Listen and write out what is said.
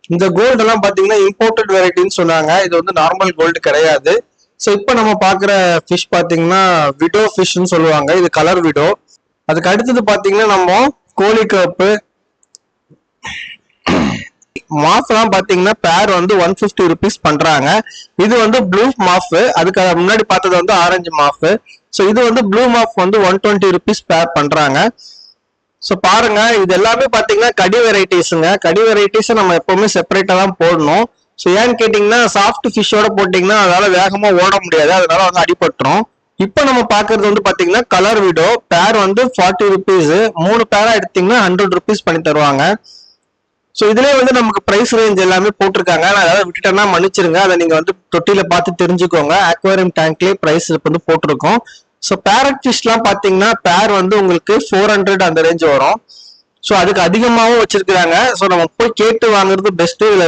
இந்த கோல்டு எல்லாம் பாத்தீங்கன்னா இம்போர்ட்டட் வெரைட்டின்னு சொன்னாங்க. இது வந்து நார்மல் கோல்டு கிடையாது. ஸோ இப்போ நம்ம பாக்குற ஃபிஷ் பாத்தீங்கன்னா விடோ ஃபிஷ்ன்னு சொல்லுவாங்க. இது கலர் விடோ. அதுக்கு அடுத்தது பாத்தீங்கன்னா நம்ம கோழி கப்பு மாஃப் எல்லாம் பாத்தீங்கன்னா பேர் வந்து 150 rupees பண்றாங்க. இது வந்து ப்ளூ மாஃப். அதுக்கு முன்னாடி பார்த்தது வந்து ஆரஞ்சு மாஃப். ஸோ இது வந்து ப்ளூ மாஃப் வந்து 120 rupees பேர் பண்றாங்க. ஸோ பாருங்க, இது எல்லாமே பாத்தீங்கன்னா கடி வெரைட்டிஸுங்க. கடி வெரைட்டிஸை நம்ம எப்பவுமே செப்பரேட்டா தான் போடணும். ஸோ ஏன்னு கேட்டீங்கன்னா சாஃப்ட் ஃபிஷ்ஷோட போட்டீங்கன்னா அதனால வேகமா ஓட முடியாது, அதனால வந்து அடிபட்டுரும். இப்போ நம்ம பாக்குறது வந்து பாத்தீங்கன்னா கலர் விடோ. பேர் வந்து 40 rupees. 3 பேரா எடுத்தீங்கன்னா 100 rupees பண்ணி தருவாங்க. ஸோ இதுலயே வந்து நமக்கு பிரைஸ் ரேஞ்ச் எல்லாமே போட்டிருக்காங்க. நான் அதாவது விட்டுட்டேன்னா மன்னிச்சிருங்க, அதை நீங்க வந்து தொட்டியில பார்த்து தெரிஞ்சுக்கோங்க. அக்வாரியம் டேங்க்லயே பிரைஸ் வந்து போட்டிருக்கோம். ஸோ பேரட் ஃபிஷ்லாம் பாத்தீங்கன்னா பேர் வந்து உங்களுக்கு 400 அந்த ரேஞ்ச் வரும். ஸோ அதுக்கு அதிகமாகவும் வச்சிருக்காங்க. ஸோ நம்ம போய் கேட்டு வாங்குறது பெஸ்ட். இதுல